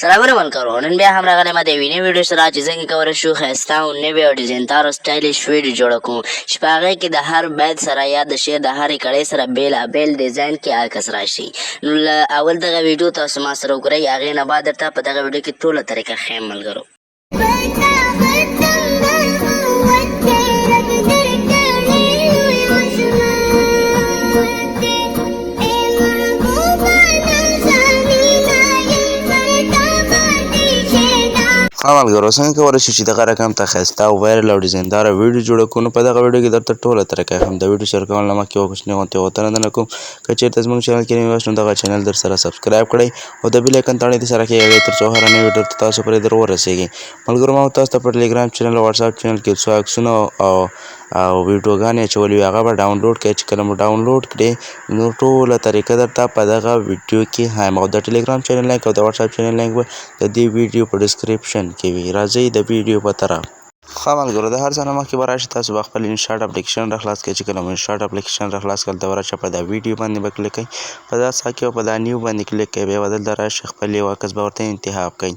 سلامونه ملګرو، نن بیا هم راغلی ما د یوې نوې ویډیو سره چې څنګه کولی شو ښایسته او نوې او ډیزایندار او سټایلیش ویډیو جوړه کړو چې په هغې کې د هر بیت سره یا د شعر د هرې کړۍ سره بېلابېل ډیزاین کې عکس راشي. نو له اول دغه ویډیو تاسو ما سره وګورئ، هغې نه بعد درته په دغه ویډیو کې ټوله طریقه ښیم ملګرو. ملګرو څنګه کولی شو چې دغه رقم ته ښایسته او وایرل او ډیزاینداره ویډیو جوړه کړو. نو په دغه ویډیو کې درته ټوله طریقه ښیم. د ویډیو شیر کولو نه مخکې یوه کوچنۍ غونتې غوښتنه درنه کوم، که چېرته زموږ چینل کې نوي یاست نو دغه چینل درسره سبسکرایب کړئ او د بیل آیکن ته اړتیا سره کېږئ تر څو هره نوې ویډیو تاسو پرې در ورسېږي. ملګرو ما تاسو ته په ټلیګرام چینل او واتساپ چینل کې څو عکسونه او ویډیوګانې اچولي وي، هغه به ډاونلوډ کړئ. چې کله مو ډاونلوډ کړئ نو ټوله طریقه درته په دغه ویډیو کې ښیم او د ټلیګرام چینل لینک او د واتساپ چینل لینک به د دې ویډیو په ډسکرپشن کې وي. راځئ د ویډیو په طرف. ملګرو د هر څه نه مخکې به راشئ، تاسو به خپل انشاټ اپلیکیشن راخلاص کړئ. چې کله مو انشاټ اپلیکیشن راخلاص کړل ته به راشئ، په دا ویډیو باندې به کلیک کړئ، په دا څا کې په دا نیو باندې کلیک کړئ، بیا به دلته راشئ خپل یو عکس به ورته انتخاب کړئ.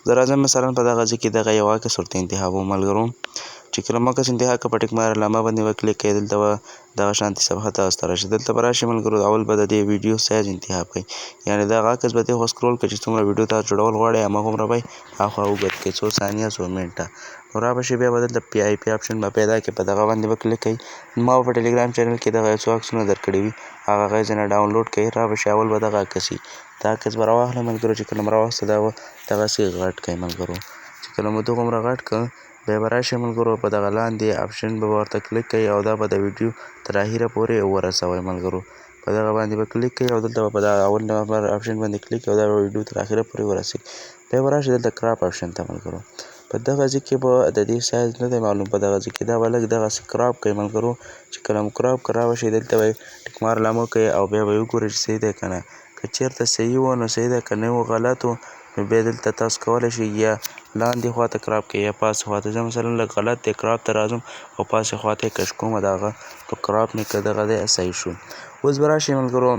زه راځم مثلا په دغه ځای کې دغه یو عکس ورته انتخابوم. ملګرو چې کله مو عکس انتخاب کړه په ټیک مار علامه باندې به کلیک کړئ، دلته به دغه شانتې صفحه تاسو ته راشي. دلته به راشئ ملګرو، اول به د دې ویډیو سایز انتخاب کړئ، یعنې دغه عکس به دې خوا سکرول کړئ چې څومره ویډیو تاسو جوړول غواړئ هماغومره به یې هاخوا اوږد کړئ، څو ثانیه څو منټه. نو را به شئ بیا به دلته پی آی پي آپشن به پیدا کړئ، په دغه باندې به کلیک کړئ. ما په ټلیګرام چینل کې دغه یو څو عکسونه درکړي وي، هغه هغې ځای نه ډاونلوډ کړئ. را به شئ اول به دغه عکس وي، دا عکس به راواخلئ ملګرو. چې کله مو راواخیسته دا به دغسې غټ کړئ ملګرو. چې کله مو دومره غټ کړ بیا به راشئ ملګرو، په دغه لاندې آپشن به ورته کلیک کړئ او دا به د ویډیو تر اخره پورې ورسوئ ملګرو. په دغه باندې به کلیک کړئ او دلته به په دغه اول نمبر آپشن باندې کلیک کړئ او دا به ویډیو تر اخره پورې ورسوئ. بیا به راشئ دلته کراپ آپشن ته ملګرو. په دغه ځای کې به د دې سایز نه دی معلوم، په دغه ځای کې دا به لږ دغسې کراپ کړئ ملګرو. چې کله مو کراپ کړ را به شئ دلته به یې ټیک مار علامه وکړئ او بیا به یې وګورئ چې صحیح دی که نه. که چېرته صحیح و نو صحیح دی، که نه و غلط و نو بیا دلته تاسو کولی شئ یا لاندې خوا ته کراپ کړئ یا پاسې خوا ته. زه مثلا لږ غلط دی کراپ ته راځم او پاسې خوا ته یې کش کوم، د هغه په کراپ مې که دغه دی صحیح شو. اوس به راشئ ملګرو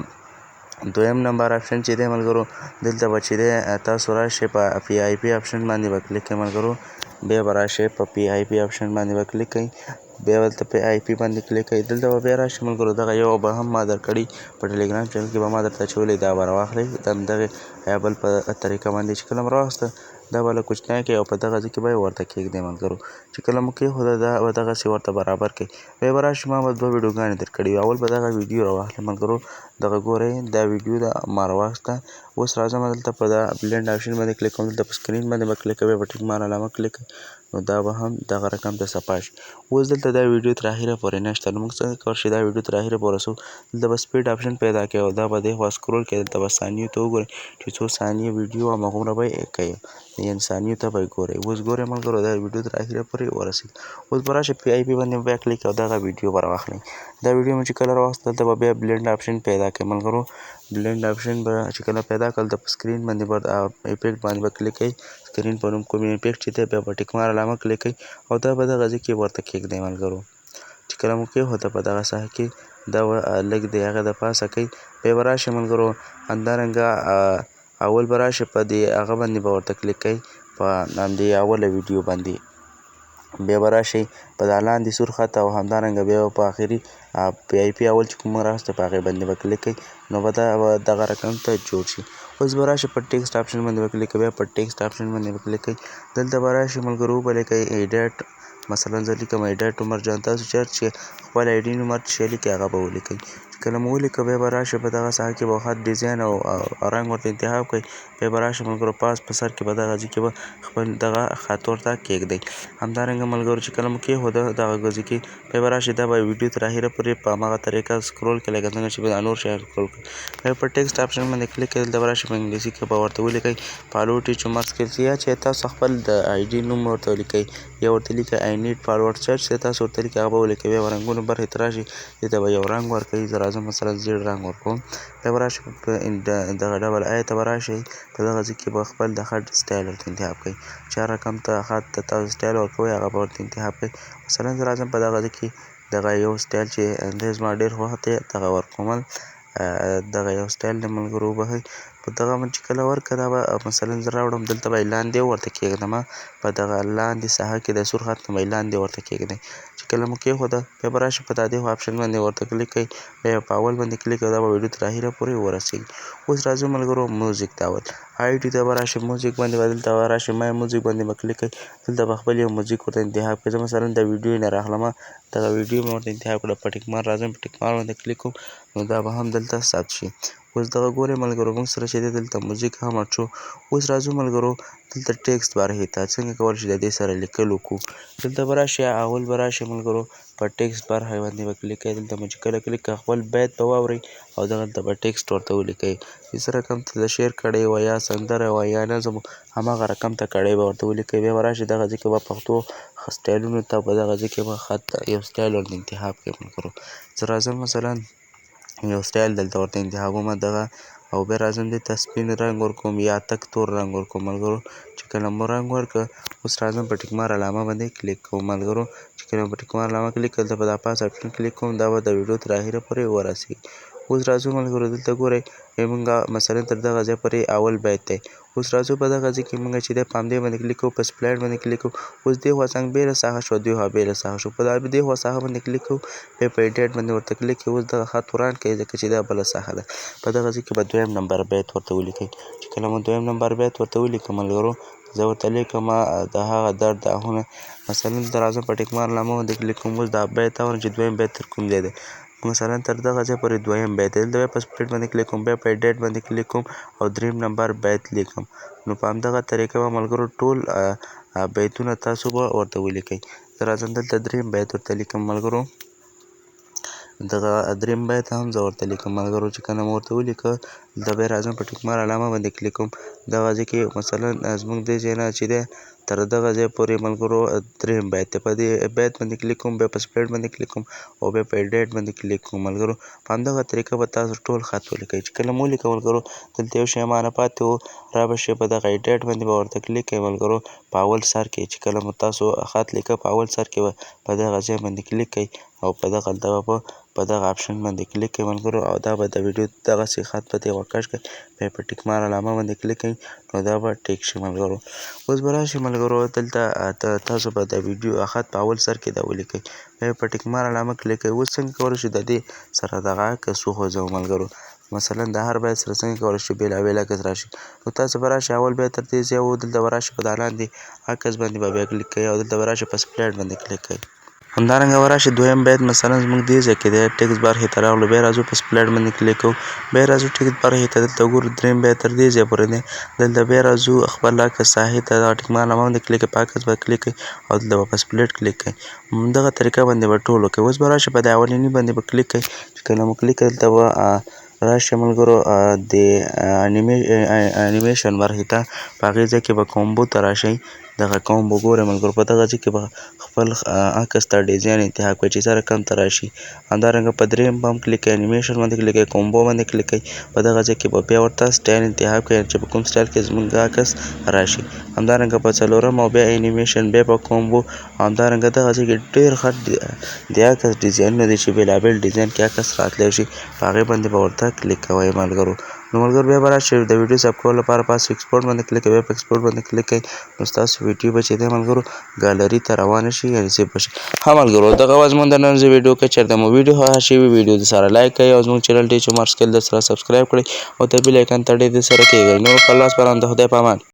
دویم نمبر آپشن چې دی ملګرو، دلته به چې دی تاسو راشئ په پی آی پي آپشن باندې به کلیک کړئ ملګرو. بیا به راشئ په پی آی پي آپشن باندې به کلیک کړئ، بیا به دلته پی آی پي باندې کلیک کړئ. دلته به بیا راشئ ملګرو، دغه یو به هم ما درکړی په ټلیګرام چینل کې به ما درته اچولی، دا به راواخلئ د همدغې یا بل په طریقه باندې. چې کله مو راواخیسته دا به لږ کوچنی کړئ او په دغه ځای کې به یې ورته کېږدئ ملګرو. چې کله مو کېښوده دا به دغسې ورته برابر کړئ. بیا به راشئ ما به دوه ویډیوګانې درکړي وي، اول به دغه ویډیو راواخلئ ملګرو. دغه ګورئ دا ویډیو ده ما راواخیسته. اوس راځم دلته په دا بلینډ آپشن باندې کلیک کوم، دلته په سکرین باندې به کلیک کوئ، په ټیک مار علامه کلیک کړئ، نو دا به هم دغه رقم ته صفا شي. اوس دلته دا ویډیو تر اخره پورې نشته، نو موږ څنګه کولی شو دا ویډیو تر اخره پورې رسوو. دلته به سپیډ آپشن پیدا کړئ او دا به دې خوا سکرول کړئ، دلته به ثانیو ته وګورئ چې څو ثانیې ویډیو هماغومره به یې کوئ، یعنې ثانیو ته به یې ګورئ. اوس ګورئ ملګرو دا ویډیو تر اخره پورې ورسېد. اوس به راشئ پی آی پي باندې بیا کلیک او دغه ویډیو به راواخلئ. دا ویډیو مو چې کله راواخیسته دلته به بیا بلینډ آپشن پیدا کړئ ملګرو. بلینډ آپشن به چې کله پیدا کړل د په سکرین باندې به افیکټ باندې به کلیک کړئ، سکرین په نوم کوم افیکټ چې دی بیا په ټیک مار علامه کلیک کړئ او دا به دغه ځای کې ورته کېږدئ ملګرو. چې کله مو کېښوده په دغه ساحه کې دا به لږ د هغه د پاسه کوئ. بیا به راشئ ملګرو همدارنګه اول به راشئ په دې هغه باندې به ورته کلیک کړئ، په همدې اوله ویډیو باندې. بیا به راشئ په دا لاندې سور خط او همدارنګه بیا به په آخري پی آی پي اول چې کوم راوسته په هغې باندې به کلیک کړئ، نو به دا به دغه رقم ته جوړ شي. اوس به راشئ په ټیکسټ آپشن باندې به کلیک کوئ، بیا په ټیکسټ آپشن باندې به کلیک کوئ. دلته به راشئ ملګرو ولیکئ ایډیټ، مثلا زه لیکم ایډیټ عمر جان، تاسو چې خپل آی ډي نمبر چې لیکئ هغه به ولیکئ. چې کله مو ولیکه بیا به راشئ په دغه ساحه کې به خط ډیزاین او رنګ ورته انتخاب کړئ. بیا به راشئ ملګرو پاس په سر کې به دغه ځای کې به خپل دغه خط ورته کېږدئ. همدارنګه ملګرو چې کله مو کېښوده دغه ځای کې بیا به راشئ دا به ویډیو تر اخره پورې په هماغه طریقه سکرول کړئ لکه څنګه چې به نور شیان سکرول کړئ. بیا په ټیکسټ آپشن باندې کلیک کړئ، دلته به راشئ په انګلیسي کې به ورته ولیکئ فالو ټیچ عمر سکلز، یا چې تاسو خپل د آی ډي نوم ورته ولیکئ یا ورته لیکئ آی نیډ فالوور سرچ، چې تاسو ورته لیکئ هغه به ولیکئ. بیا به رنګونو برخې ته راشئ، دلته به یو رنګ ورکوئ، زه راځم مثلا زیړ رنګ ورکوم. بیا به راشئ په دغه ډبل آی ته به راشئ، په دغه ځای کې به خپل د خط سټایل ورته انتخاب کړئ، چې هر رقم ته خط ته تاسو سټایل ورکوئ هغه به ورته انتخاب کړئ. مثلا زه راځم په دغه ځای کې دغه یو سټایل چې دی زما ډېر خوښ دی دغه ورکوم، دغه یو سټایل دی ملګرو وبخښئ. په دغه باندې چې کله ورکړه دا به مثلا زه راوړم دلته به یې لاندې ورته کېږدمه په دغه لاندې ساحه کې د سور خط نه به یې لاندې ورته کېږدئ چې کله مو کېښوده بیا به راشئ په دا دې آپشن باندې ورته کلیک کړئ بیا په اول باندې کلیک کړئ دا به ویډیو تر اخره پورې ورسېږي. اوس راځو ملګرو موزیک ته اول IT ته به راشئ موزیک باندې به دلته به راشئ مای موزیک باندې به کلیک کړئ دلته به خپل یو موزیک ورته انتخاب کړئ زه مثلا د ویډیو نه راغلمه دغه ویډیو مې ورته انتخاب کړه په ټیک مارک راځم په ټیک مارک باندې کلیک کوم نو دا به هم دلته ثبت شي. اوس دغه ګورئ ملګرو موږ سره چې دی دلته موزیک هم اډ شو. اوس راځو ملګرو دلته ټیکسټ برخې ته څنګه کولی شو د دې سره لیکل وکړو دلته به راشئ اول به راشئ ملګرو په ټیکسټ برخه باندې به کلیک کړئ دلته مو چې کله کلیک کړه خپل بیت به واورئ او دغلته به ټیکسټ ورته ولیکئ چې څه رقم ته د شعر کړی وه یا سندره وه یا نظم هماغه رقم ته کړی به ورته ولیکئ بیا به راشئ دغه ځای کې به پښتو سټایلونو ته په دغه ځای کې به خط یو سټایل ورته انتخاب کړئ ملګرو زه راځم مثلا یو سټایل دلته ورته انتخابومه دغه او بیا راځم دې ته سپین رنګ ورکوم یا تک تور رنګ ورکوم ملګرو چې کله مو رنګ ورکړه اوس راځم په ټیک مار علامه باندې کلیک کوم ملګرو چې کله په ټیک مار علامه کلیک کړل په دا پاس اپشن کلیک کوم دا به د ویډیو تر اخره پورې ورسېږي. اوس راځو ملګرو دلته ګورئ موږ مثلا تر دغه ځای پورې اول بیت دی اوس راځو په دغه ځای کې موږ چې دی په همدې باندې کلیک کوو په سپلاید باندې کلیک کوو اوس دې خوا څنګ بېله ساحه شوه دې خوا بېله ساحه شو په دې خوا ساحه باندې کلیک کوو بیا په ایډیټ باندې ورته کلیک کوو اوس دغه خط وران کړئ ځکه چې دا بله ساحه ده په دغه ځای کې به دویم نمبر بیت ورته ولیکئ چې کله مو دویم نمبر بیت ورته ولیکم ملګرو زه ورته لیکم د هغه درد آهونه مثلا دلته راځم په ټیک مار علامه باندې کلیک کوم اوس دا بیت اورم چې دویم بیت تر کوم ځای دی مثلا تر دغه ځای پورې دویم بیت دی دلته بیا په سپلیټ باندې کلیک کوم بیا په ایډیټ باندې کلیک کوم او دریم نمبر بیت لیکم نو په همدغه طریقه به ملګرو ټول بیتونه تاسو به ورته ولیکئ. زه راځم دلته دریم بیت ورته لیکم ملګرو دغه دریم بیت هم زه ورته لیکم ملګرو چې کله مو ورته ولیکه دلته بیا راځم په ټیک مار علامه باندې کلیک کوم دغه ځای کې مثلا زموږ دې ځای نه چې دی تر دغه ځای پورې ملګرو دریم بیت دی په دې بیت باندې کلیک کوم بیا په سپلیټ باندې کلیک کوم او بیا په ایډیټ باندې کلیک کوم ملګرو په همدغه طریقه به تاسو ټول خط ولیکئ چې کله مو ولیکه ملګرو دلته یو شی مانه پاتې و را به شئ په دغه ایډیټ باندې به ورته کلیک کوئ ملګرو په اول سر کې چې کله مو تاسو خط لیکه په اول سر کې به په دغه ځای باندې کلیک کوئ او په دغه په دغه آپشن باندې کلیک کوئ ملګرو او دا به د ویډیو دغسې خط به دې ورکش کړئ بیا په ټیک مار علامه باندې کلیک کوئ نو دا به ټیک شي ملګرو. اوس به راشئ ملګرو دلته تاسو به د ویډیو خط په اول سر کې دا ولیکئ بیا په ټیک مار علامه کلیک کوئ اوس څنګه کولی شو د دې سره دغه عکس وخوځوو ملګرو مثلا د هر بیت سره څنګه کولی شو بېلابېل عکس راشي نو تاسو به راشئ اول بیا تر دې ځای دلته به راشئ په دا لاندې عکس باندې به بیا کلیک کوئ او دلته به راشئ په سپلیټ باندې کلیک کوئ همدارنګه به راشئ دویم بیت مثلا زموږ دې ځای کې دی ټیکسټ برخې ته راغلو بیا راځو په سپلیټ باندې کلیک کوو بیا راځو ټیکسټ برخې ته دلته ګورو دریم بیت تر دې ځای پورې دی دلته بیا راځو خپل عکس ساحې ته دغه ټیک مار علامه باندې کلیک کوئ په عکس به کلیک کوئ او دلته به په سپلیټ کلیک کوئ همدغه طریقه باندې به ټول وکړئ. اوس به راشئ په دې اولني باندې به کلیک کوئ چې کله مو کلیک کړئ دلته به راشئ ملګرو د انیمیشن برخې ته په هغې ځای کې به کومبو ته راشئ دغه کومبو ګورئ ملګرو په دغه ځای کې به خپل عکس ته ډیزاین انتخاب کړئ چې څه رقم ته راشي همدارنګه په دریم به هم کلیک کوئ انیمیشن باندې کلیک کوئ کومبو باندې کلیک کوئ په دغه ځای کې به بیا ورته سټایل انتخاب کړئ چې په کوم سټایل کې زموږ عکس راشي همدارنګه په څلورم او بیا انیمیشن بیا په کومبو همدارنګه دغه ځای کې ډېر ښه د عکس ډیزاینونه دي چې بېلابېل ډیزاین کې عکس راتلی شي په هغې باندې به ورته کلیک کوئ ملګرو نو ملګرو بیا به راشئ د ویډیو ثبت کولو لپاره پاس ایکسپورټ باندې کلیک کوئ بیا په ایکسپورټ باندې کلیک کوئ نو ستاسو ویډیو به چې دی ملګرو ګالري ته روانه شي یعنې سیف به شي. ها ملګرو دغه وه زموږ د نن ویډیو که چېرته مو ویډیو خوښه شوي ویډیو دسره لایک کړئ او زموږ چینل ټیچ عمر سکیل درسره سبسکرایب کړئ او د بیل ایکن ته ډېر درسره کېږئ نور په الله سپارم د خدای په امان.